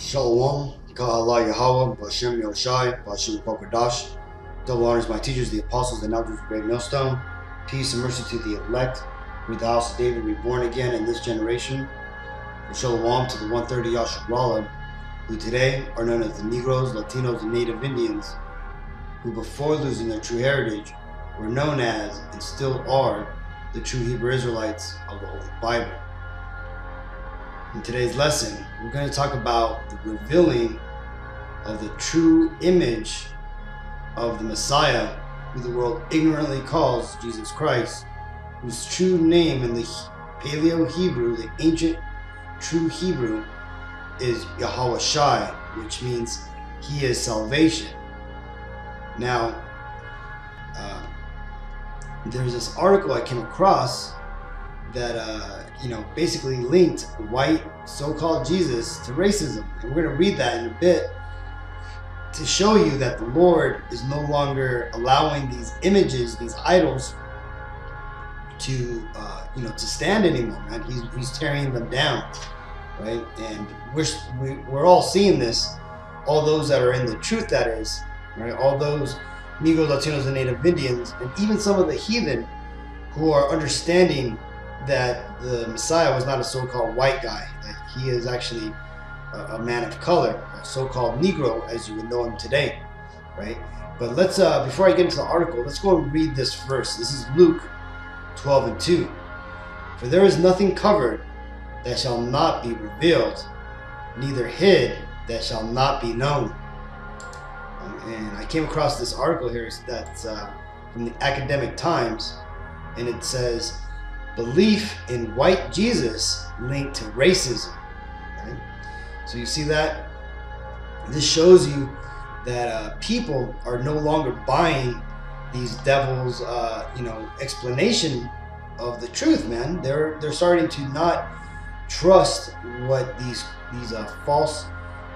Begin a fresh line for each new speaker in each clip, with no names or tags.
Shalom, Kahala Yahweh, Bashem Yoshai, Bashem Kokodash. Double honors my teachers, the apostles, and elders of Great Millstone. Peace and mercy to the elect, with the house of David reborn again in this generation. And Shalom to the 130 Yasharala, who today are known as the Negroes, Latinos, and Native Indians, who before losing their true heritage were known as, and still are, the true Hebrew Israelites of the Holy Bible. In today's lesson, we're going to talk about the revealing of the true image of the Messiah, who the world ignorantly calls Jesus Christ, whose true name in the Paleo Hebrew, the ancient true Hebrew, is Yahweh Shai, which means He is salvation. Now, there's this article I came across that basically linked white so-called Jesus to racism, and we're going to read that in a bit to show you that the Lord is no longer allowing these images, these idols, to to stand anymore. Man, he's tearing them down, right? And we're all seeing this. All those that are in the truth, that is, right? All those Negroes, Latinos, and Native Indians, and even some of the heathen who are understanding that the Messiah was not a so-called white guy, that he is actually a man of color, a so-called Negro, as you would know him today, right? But let's, before I get into the article, let's go and read this verse. This is Luke 12:2. For there is nothing covered that shall not be revealed, neither hid that shall not be known. And I came across this article here that's from the Academic Times, and it says, belief in white Jesus linked to racism. Right? So you see that? This shows you that people are no longer buying these devils, explanation of the truth, man. They're starting to not trust what these false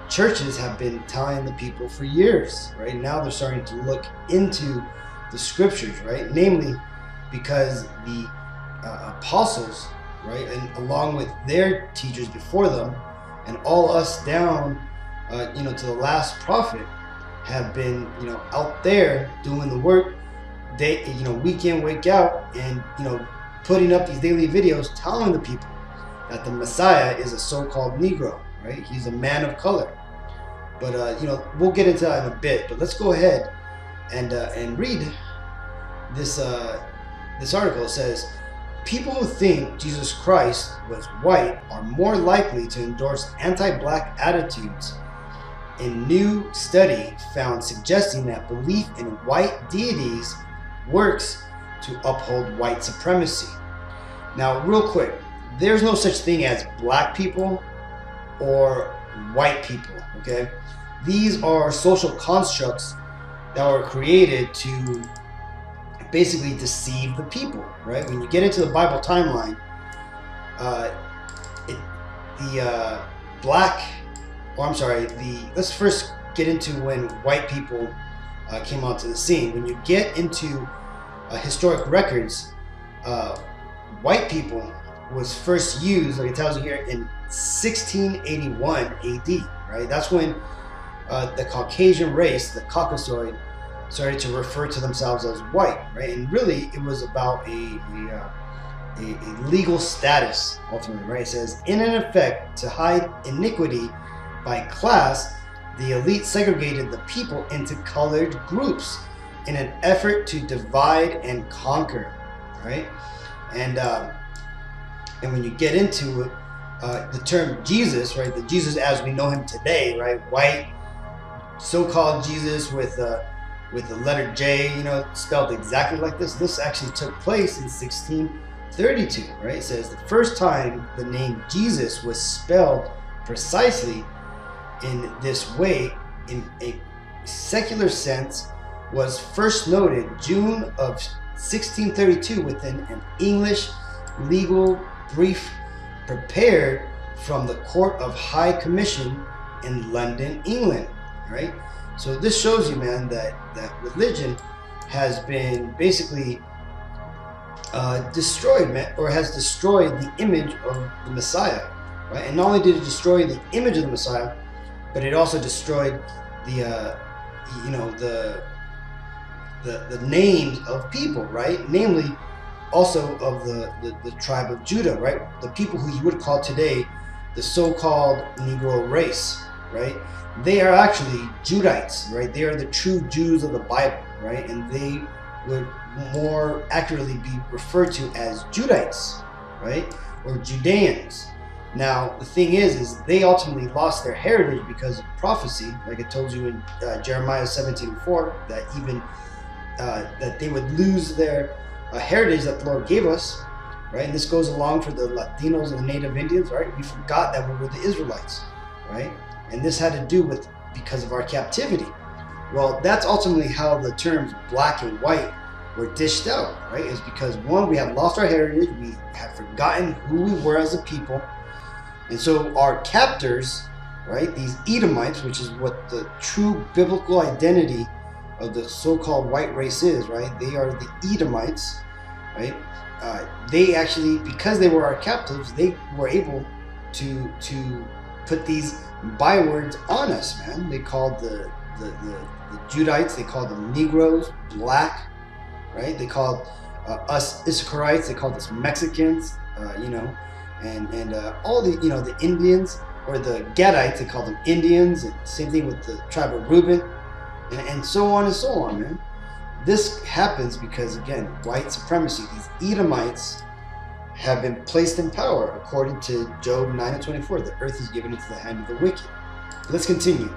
churches have been telling the people for years. Right now, they're starting to look into the scriptures, right? Namely, because the apostles, right, and along with their teachers before them, and all us down, to the last prophet, have been, out there doing the work, they, week in, week out, and putting up these daily videos telling the people that the Messiah is a so-called Negro, right? He's a man of color. But we'll get into that in a bit. But let's go ahead and read this article. It says, people who think Jesus Christ was white are more likely to endorse anti-black attitudes. A new study found suggesting that belief in white deities works to uphold white supremacy. Now, real quick, there's no such thing as black people or white people, okay? These are social constructs that were created to basically deceive the people, right? When you get into the Bible timeline, let's first get into when white people came onto the scene. When you get into historic records, white people was first used, like it tells you here, in 1681 AD, right? That's when the Caucasian race, the Caucasoid, started to refer to themselves as white, right? And really, it was about a legal status, ultimately, right? It says, in an effect to hide iniquity by class, the elite segregated the people into colored groups in an effort to divide and conquer, right? And when you get into the term Jesus, right? The Jesus as we know him today, right? White, so-called Jesus with the letter J, spelled exactly like this. This actually took place in 1632, right? It says the first time the name Jesus was spelled precisely in this way in a secular sense was first noted June of 1632 within an English legal brief prepared from the Court of High Commission in London, England, right? So this shows you, man, that religion has been basically destroyed, man, or has destroyed the image of the Messiah, right? And not only did it destroy the image of the Messiah, but it also destroyed the the names of people, right? Namely, also of the tribe of Judah, right? The people who you would call today the so-called Negro race, right? They are actually Judites, right? They are the true Jews of the Bible, right? And they would more accurately be referred to as Judites, right? Or Judeans. Now, the thing is they ultimately lost their heritage because of prophecy, like I told you in Jeremiah 17:4, that even that they would lose their heritage that the Lord gave us, right? And this goes along for the Latinos and the Native Indians, right? We forgot that we were the Israelites, right? And this had to do with because of our captivity. Well, that's ultimately how the terms black and white were dished out, right? Is because one, we have lost our heritage, we have forgotten who we were as a people, and so our captors, right? These Edomites, which is what the true biblical identity of the so-called white race is, right? They are the Edomites, right? They actually, because they were our captives, they were able to put these bywords on us, man. They called the Judites, they called them Negroes, black, right? They called us Issacharites, they called us Mexicans, and all the, the Indians, or the Gadites, they called them Indians, and same thing with the tribe of Reuben, and so on and so on, man. This happens because, again, white supremacy. These Edomites have been placed in power, according to Job 9:24. The earth is given into the hand of the wicked. Let's continue.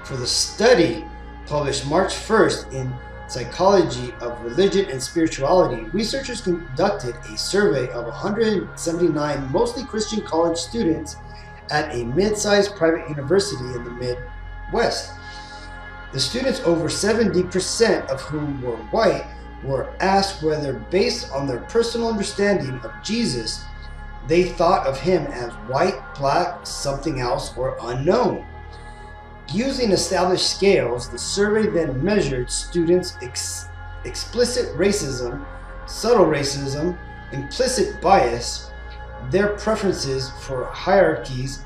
For the study published March 1st in Psychology of Religion and Spirituality, researchers conducted a survey of 179 mostly Christian college students at a mid-sized private university in the Midwest. The students, over 70% of whom were white, were asked whether, based on their personal understanding of Jesus, they thought of him as white, black, something else, or unknown. Using established scales, the survey then measured students' explicit racism, subtle racism, implicit bias, their preferences for hierarchies,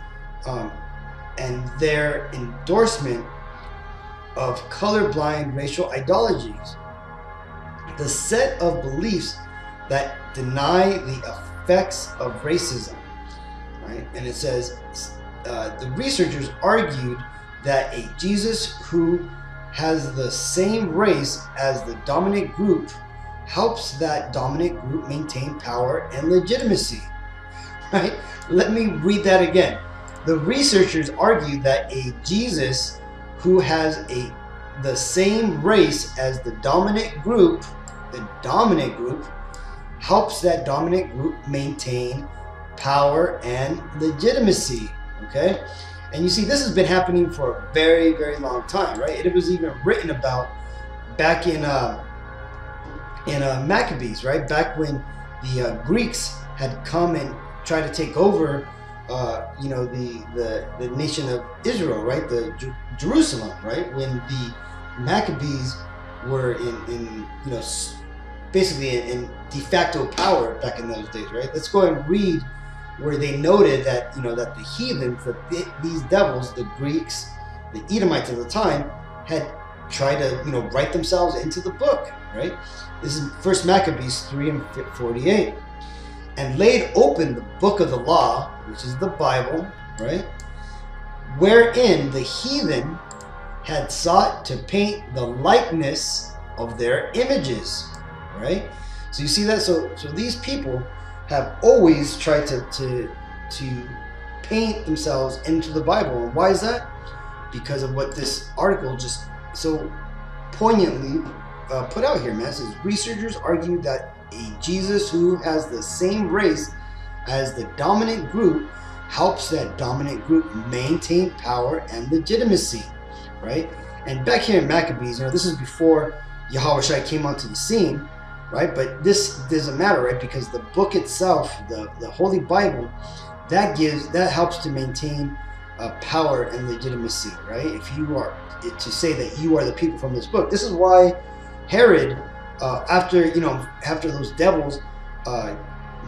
and their endorsement of colorblind racial ideologies. The set of beliefs that deny the effects of racism, right? And it says, the researchers argued that a Jesus who has the same race as the dominant group helps that dominant group maintain power and legitimacy, right? Let me read that again. The researchers argued that a Jesus who has the same race as the dominant group helps that dominant group maintain power and legitimacy, okay? And you see, this has been happening for a very, very long time, right? It was even written about back in Maccabees, right? Back when the Greeks had come and tried to take over the nation of Israel, right? The Jerusalem, right? When the Maccabees were in basically in de facto power back in those days, right? Let's go and read where they noted that that the heathens, these devils, the Greeks, the Edomites at the time, had tried to write themselves into the book, right? This is 1 Maccabees 3:48. And laid open the book of the law, which is the Bible, right? Wherein the heathen had sought to paint the likeness of their images, right? So you see that? So these people have always tried to paint themselves into the Bible. And why is that? Because of what this article just so poignantly put out here, man. It says, researchers argue that a Jesus who has the same race as the dominant group helps that dominant group maintain power and legitimacy, right? And back here in Maccabees, this is before Yahushua came onto the scene, right? But this doesn't matter, right? Because the book itself, the Holy Bible, that helps to maintain power and legitimacy, right? If you are to say that you are the people from this book, this is why Herod, after those devils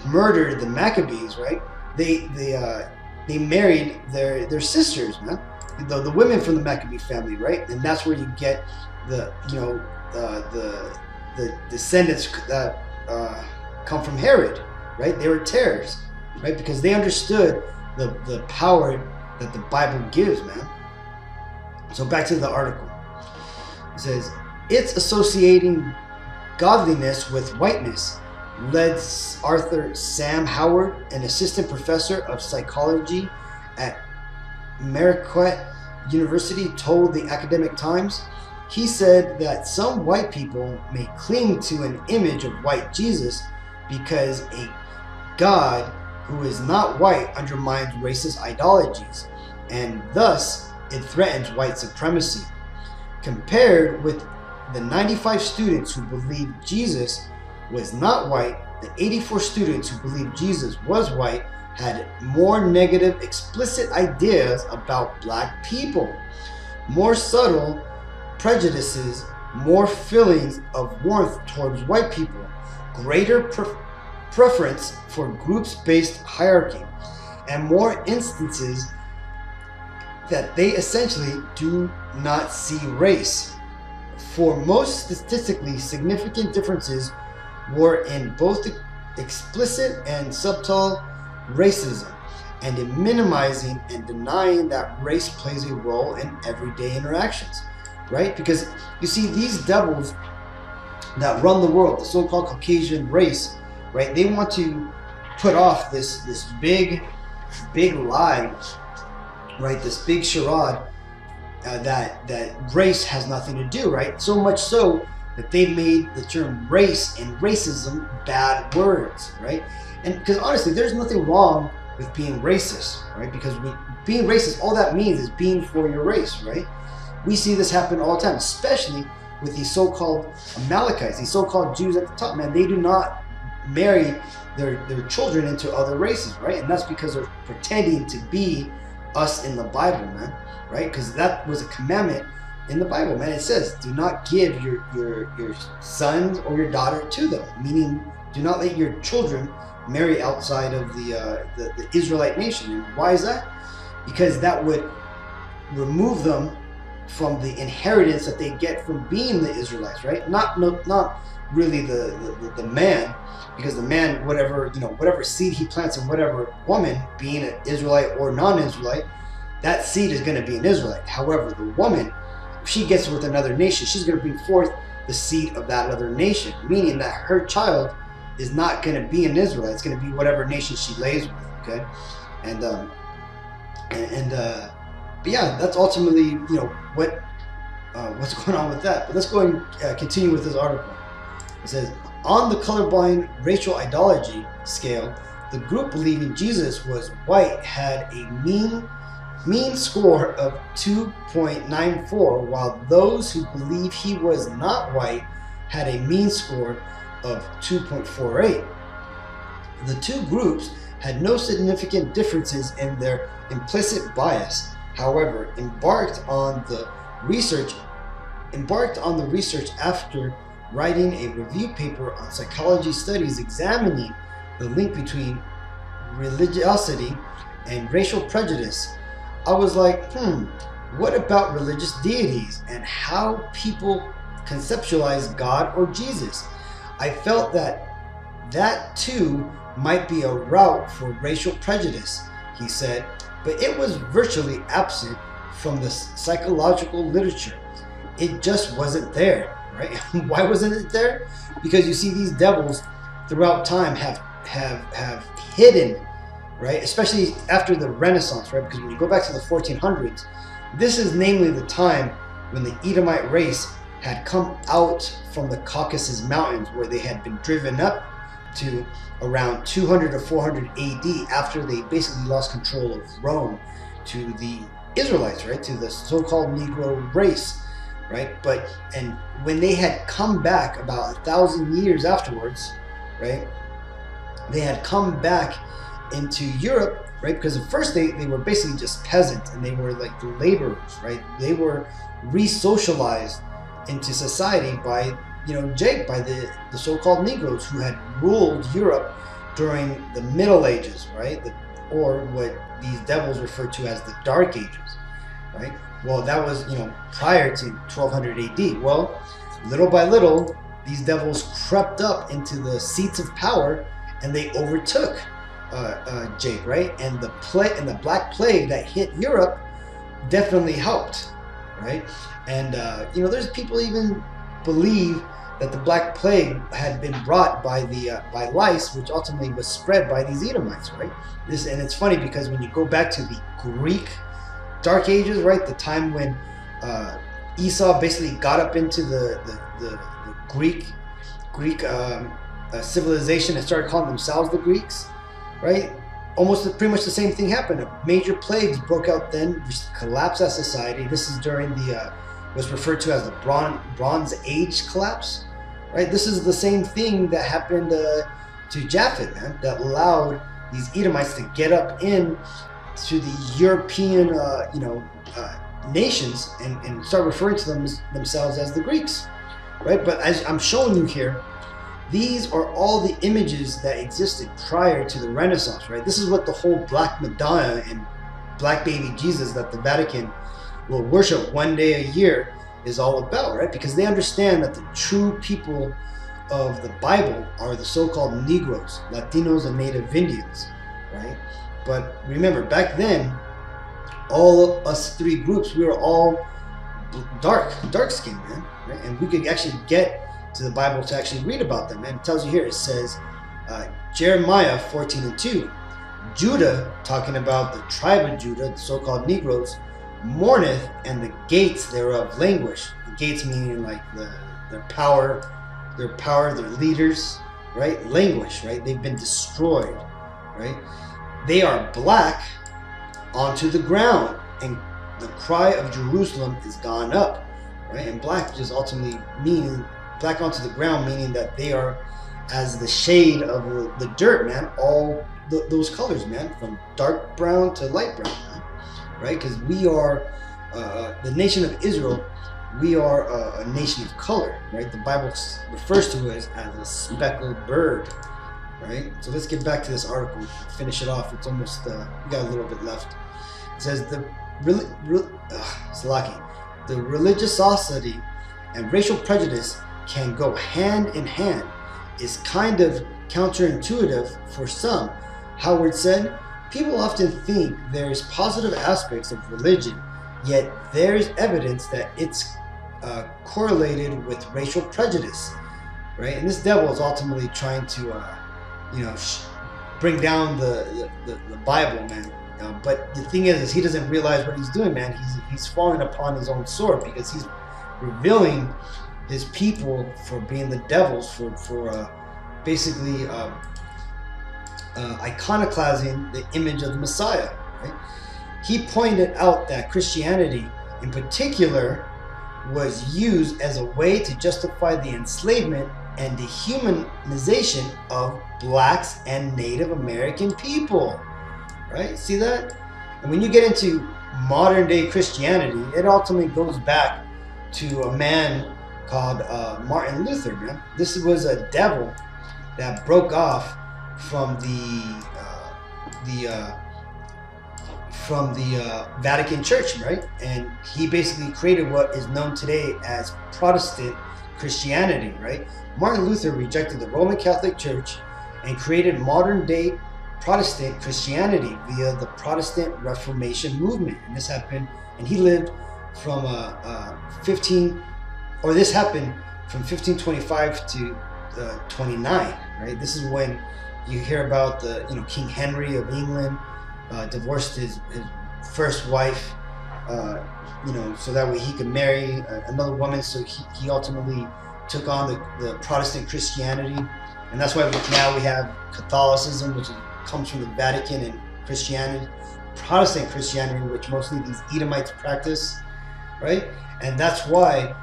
murdered the Maccabees, right? They married their sisters, man. the women from the Maccabee family, right? And that's where you get the, you know, the descendants that come from Herod, right? They were tares, right? Because they understood the power that the Bible gives, man. So back to the article. It says, it's associating godliness with whiteness, led Arthur Sam Howard, an assistant professor of psychology at Marquette University, told the Academic Times. He said that some white people may cling to an image of white Jesus because a God who is not white undermines racist ideologies, and thus it threatens white supremacy. Compared with the 95 students who believed Jesus was not white, the 84 students who believed Jesus was white had more negative, explicit ideas about black people, more subtle prejudices, more feelings of warmth towards white people, greater preference for groups-based hierarchy, and more instances that they essentially do not see race. For most statistically significant differences were in both explicit and subtle racism, and in minimizing and denying that race plays a role in everyday interactions, right? Because you see, these devils that run the world, the so-called Caucasian race, right? They want to put off this big lie, right? This big charade that race has nothing to do, right? So much so that they've made the term race and racism bad words, right? And because honestly, there's nothing wrong with being racist, right? Because being racist, all that means is being for your race, right? We see this happen all the time, especially with these so-called Amalekites, these so-called Jews at the top, man. They do not marry their children into other races, right? And that's because they're pretending to be us in the Bible, man, right? Because that was a commandment in the Bible, man. It says, do not give your sons or your daughter to them, meaning do not let your children marry outside of the Israelite nation. And why is that? Because that would remove them from the inheritance that they get from being the Israelites, right? Not really the man, because the man, whatever seed he plants in whatever woman, being an Israelite or non-Israelite, that seed is going to be an Israelite. However, the woman, if she gets with another nation, she's going to bring forth the seed of that other nation, meaning that her child is not going to be an Israelite. It's going to be whatever nation she lays with, okay? But yeah, that's ultimately, what's going on with that. But let's go and continue with this article. It says, on the colorblind racial ideology scale, the group believing Jesus was white had a mean score of 2.94, while those who believe he was not white had a mean score of 2.48. The two groups had no significant differences in their implicit bias. However, embarked on the research after writing a review paper on psychology studies examining the link between religiosity and racial prejudice. I was like, what about religious deities and how people conceptualize God or Jesus? I felt that too might be a route for racial prejudice, he said, but it was virtually absent from the psychological literature. It just wasn't there, right? Why wasn't it there? Because you see, these devils throughout time have hidden, right? Especially after the Renaissance, right? Because when you go back to the 1400s, this is namely the time when the Edomite race had come out from the Caucasus Mountains, where they had been driven up to around 200 or 400 AD after they basically lost control of Rome to the Israelites, right? To the so-called Negro race, right? And when they had come back about 1,000 years afterwards, right? They had come back into Europe, right? Because at first they were basically just peasants and they were like the laborers, right? They were re-socialized into society by the so-called Negroes who had ruled Europe during the Middle Ages, right? Or what these devils refer to as the Dark Ages, right? Well, that was, prior to 1200 AD. Well, little by little, these devils crept up into the seats of power, and they overtook Jake, right? And the Black Plague that hit Europe definitely helped, right? And there's people even believe that the Black Plague had been brought by lice, which ultimately was spread by these Edomites, right? And it's funny because when you go back to the Greek Dark Ages, right, the time when Esau basically got up into the Greek civilization and started calling themselves the Greeks, right? Pretty much the same thing happened. Major plagues broke out then, which collapsed that society. This is during was referred to as the Bronze Age collapse, right? This is the same thing that happened to Japhet, man, that allowed these Edomites to get up in to the European, nations and start referring to themselves as the Greeks, right? But as I'm showing you here, these are all the images that existed prior to the Renaissance, right? This is what the whole Black Madonna and Black Baby Jesus that the Vatican will worship one day a year is all about, right? Because they understand that the true people of the Bible are the so-called Negroes, Latinos, and Native Indians, right? But remember, back then, all of us three groups, we were all dark skinned, man, right? And we could actually get to the Bible to actually read about them. And it tells you here, it says, Jeremiah 14:2, Judah, talking about the tribe of Judah, the so-called Negroes, mourneth, and the gates thereof languish. The gates meaning like their power, their leaders, right? Languish, right? They've been destroyed, right? They are black onto the ground, and the cry of Jerusalem is gone up, right? And black just ultimately meaning black onto the ground, meaning that they are as the shade of the dirt, man. All those colors, man, from dark brown to light brown, man, right? Because we are the nation of Israel. We are a nation of color, right? The Bible refers to us as a speckled bird, right? So let's get back to this article, finish it off. It's almost we got a little bit left. It says the religiosity and racial prejudice can go hand in hand, is kind of counterintuitive for some. Howard said, people often think there's positive aspects of religion, yet there's evidence that it's correlated with racial prejudice, right? And this devil is ultimately trying to, bring down the Bible, man. But the thing is he doesn't realize what he's doing, man. He's falling upon his own sword, because he's revealing his people for being the devils, for basically iconoclasting the image of the Messiah, right? He pointed out that Christianity in particular was used as a way to justify the enslavement and dehumanization of blacks and Native American people, right? See that? And when you get into modern day Christianity, it ultimately goes back to a man called Martin Luther, man. This was a devil that broke off from the Vatican Church, right? And he basically created what is known today as Protestant Christianity, right? Martin Luther rejected the Roman Catholic Church and created modern day Protestant Christianity via the Protestant Reformation movement. And this happened, and he lived from this happened from 1525 to 29, right? This is when you hear about King Henry of England divorced his first wife, so that way he could marry another woman. So he ultimately took on the Protestant Christianity, and that's why now we have Catholicism, which comes from the Vatican, and Christianity, Protestant Christianity, which mostly these Edomites practice, right? And that's why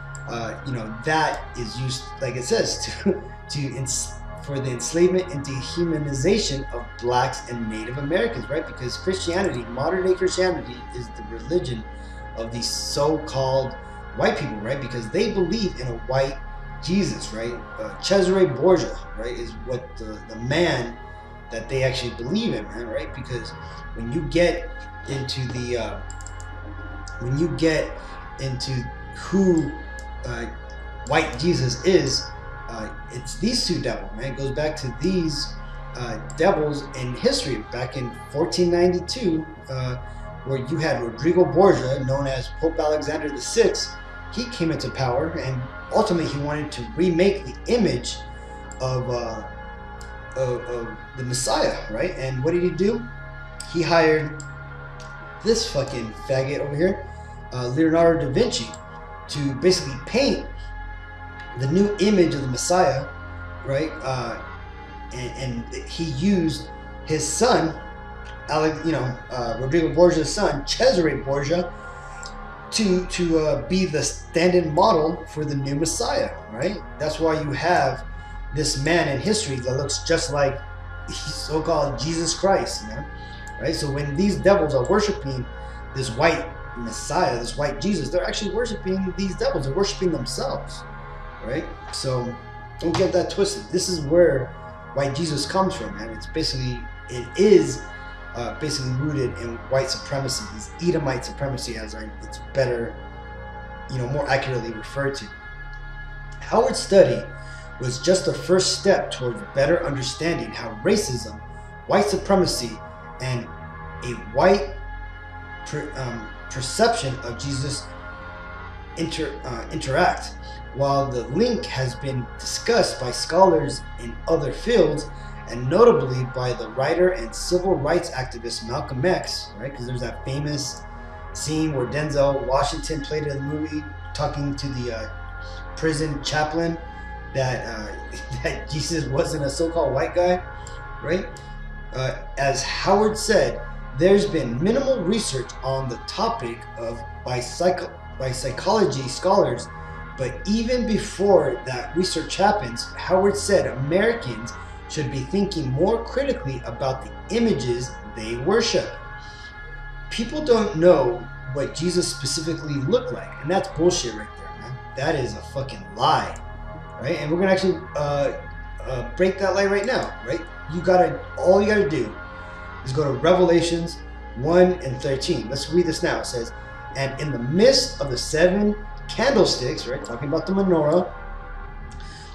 that is used, like it says, for the enslavement and dehumanization of blacks and Native Americans, right? Because Christianity, modern day Christianity, is the religion of these so-called white people, right? Because they believe in a white Jesus, right? Cesare Borgia, right, is what the man that they actually believe in, man, right? Because when you get into when you get into who white Jesus is, it's these two devils, man. It goes back to these devils in history back in 1492, where you had Rodrigo Borgia, known as Pope Alexander VI. He came into power, and ultimately he wanted to remake the image of the Messiah, right? And what did he do? He hired this fucking faggot over here, Leonardo da Vinci, to basically paint the new image of the Messiah, right? And he used his son, Rodrigo Borgia's son, Cesare Borgia, to be the stand-in model for the new Messiah, right? That's why you have this man in history that looks just like so-called Jesus Christ, man, right? So when these devils are worshiping this white Messiah, this white Jesus, they're actually worshiping these devils. They're worshiping themselves, right? So don't get that twisted. This is where white Jesus comes from, man. It is basically rooted in white supremacy, this Edomite supremacy, as it's better, more accurately referred to. Howard's study was just the first step towards better understanding how racism, white supremacy, and a white perception of Jesus interact. While the link has been discussed by scholars in other fields, and notably by the writer and civil rights activist Malcolm X, right? Because there's that famous scene where Denzel Washington played in the movie, talking to the prison chaplain that that Jesus wasn't a so-called white guy, right? As Howard said, there's been minimal research on the topic by psychology scholars, but even before that research happens, Howard said Americans should be thinking more critically about the images they worship. People don't know what Jesus specifically looked like, and that's bullshit right there, man. That is a fucking lie, right? And we're gonna actually break that lie right now, right? All you gotta do is go to Revelations 1:13. Let's read this now. It says, "And in the midst of the 7 candlesticks," right, talking about the menorah,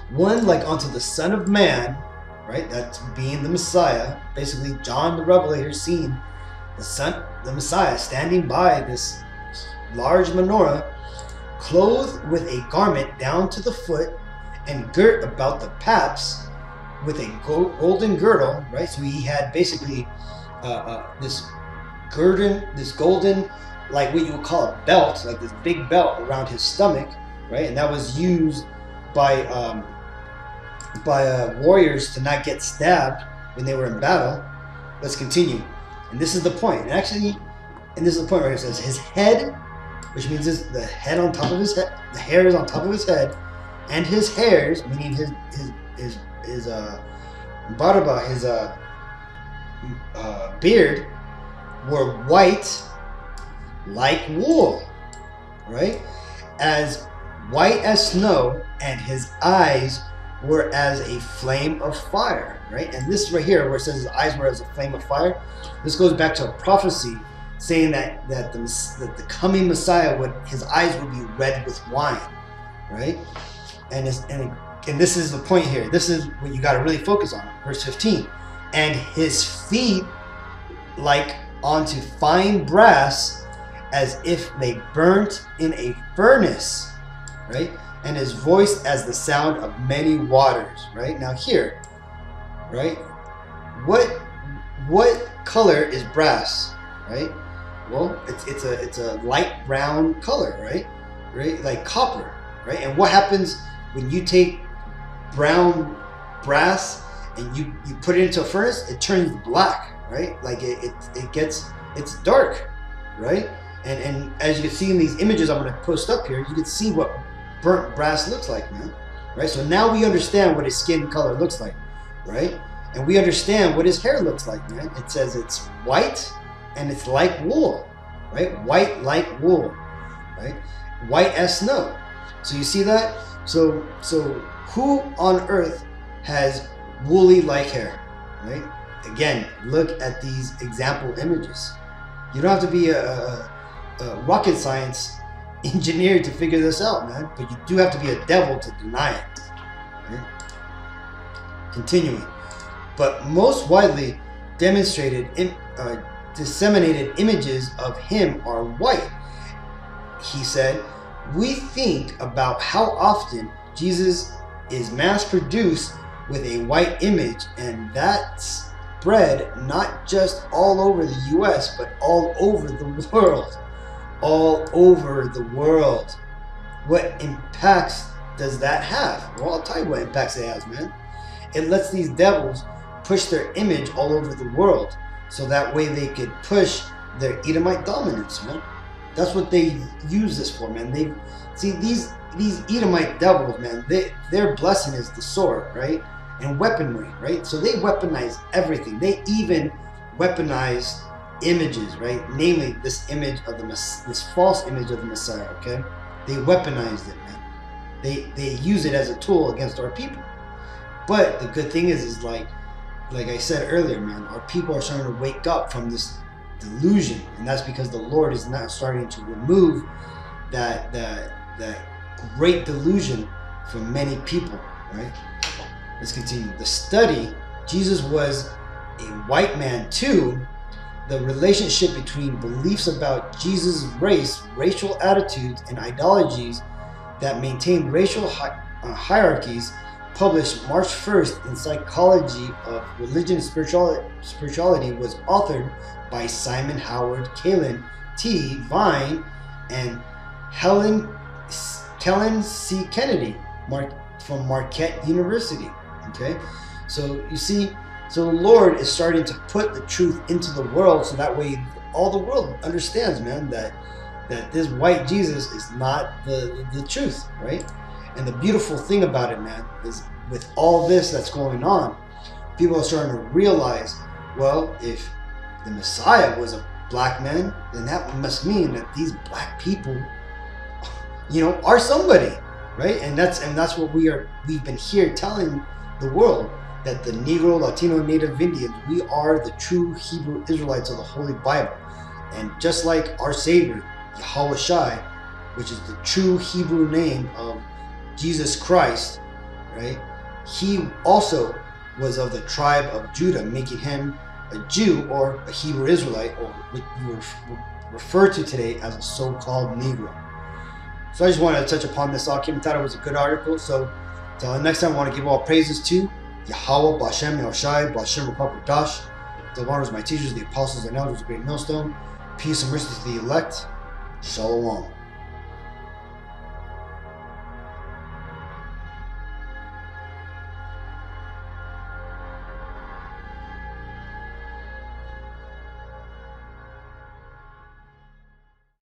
"one like unto the Son of Man," right, that's being the Messiah. Basically, John the Revelator seeing the Messiah standing by this large menorah, clothed with a garment down to the foot, and girt about the paps with a golden girdle, right? So he had basically this golden, like what you would call a belt, like this big belt around his stomach, right? And that was used by warriors to not get stabbed when they were in battle. Let's continue. And this is the point. And this is the point where it says his head, which means the head on top of his head, the hair is on top of his head, and his hairs, meaning his barba, his beard, were white like wool, right? As white as snow, and his eyes were as a flame of fire, right? And this right here, where it says his eyes were as a flame of fire, this goes back to a prophecy saying that the coming Messiah his eyes would be red with wine, right? And this is the point here. This is what you got to really focus on. Verse 15, "And his feet like onto fine brass, as if they burnt in a furnace," right? "And his voice as the sound of many waters," right? Now here, right? What color is brass, right? Well, it's a light brown color, right? Right, like copper, right? And what happens when you take brown brass and you put it into a furnace? It turns black, right? Like it's dark, right? And as you can see in these images I'm going to post up here, you can see what burnt brass looks like, man, right? So now we understand what his skin color looks like, right? And we understand what his hair looks like, man. It says it's white and it's like wool, right? White like wool, right? White as snow. So you see that? So who on earth has woolly like hair, right? Again, look at these example images. You don't have to be rocket science engineer to figure this out, man. But you do have to be a devil to deny it. Right? Continuing. But most widely disseminated images of him are white. He said, we think about how often Jesus is mass-produced with a white image, and that's spread not just all over the US, but all over the world. All over the world. What impacts does that have? Well, I'll tell you what impacts it has, man. It lets these devils push their image all over the world, so that way they could push their Edomite dominance, man. That's what they use this for, man. They see these Edomite devils, man. Their blessing is the sword, right, and weaponry, right. So they weaponize everything. They even weaponize images, right? Namely, this image of this false image of the Messiah. Okay, they weaponized it, man. They use it as a tool against our people. But the good thing is like I said earlier, man, our people are starting to wake up from this delusion, and that's because the Lord is now starting to remove that great delusion from many people, right? Let's continue. The study, Jesus was a white man too. The relationship between beliefs about Jesus' race, racial attitudes, and ideologies that maintain racial hierarchies, published March 1st in Psychology of Religion and Spirituality, was authored by Simon Howard, Kalen T. Vine, and Kellen C. Kennedy from Marquette University. Okay, so you see, so the Lord is starting to put the truth into the world, so that way all the world understands, man, that this white Jesus is not the truth, right? And the beautiful thing about it, man, is with all this that's going on, people are starting to realize, well, if the Messiah was a black man, then that must mean that these black people, you know, are somebody, right? And that's what we've been here telling the world, that the Negro, Latino, Native Indians, we are the true Hebrew Israelites of the Holy Bible. And just like our Savior, Yahweh Shai, which is the true Hebrew name of Jesus Christ, right? He also was of the tribe of Judah, making him a Jew or a Hebrew Israelite, or what we refer to today as a so-called Negro. So I just wanted to touch upon this. I thought it was a good article. So until the next time, I want to give all praises to Yahweh, Bashem, Yahushai, Bashem, Dash. The honors my teachers, the apostles and elders, the great millstone. Peace and mercy to the elect. Shalom.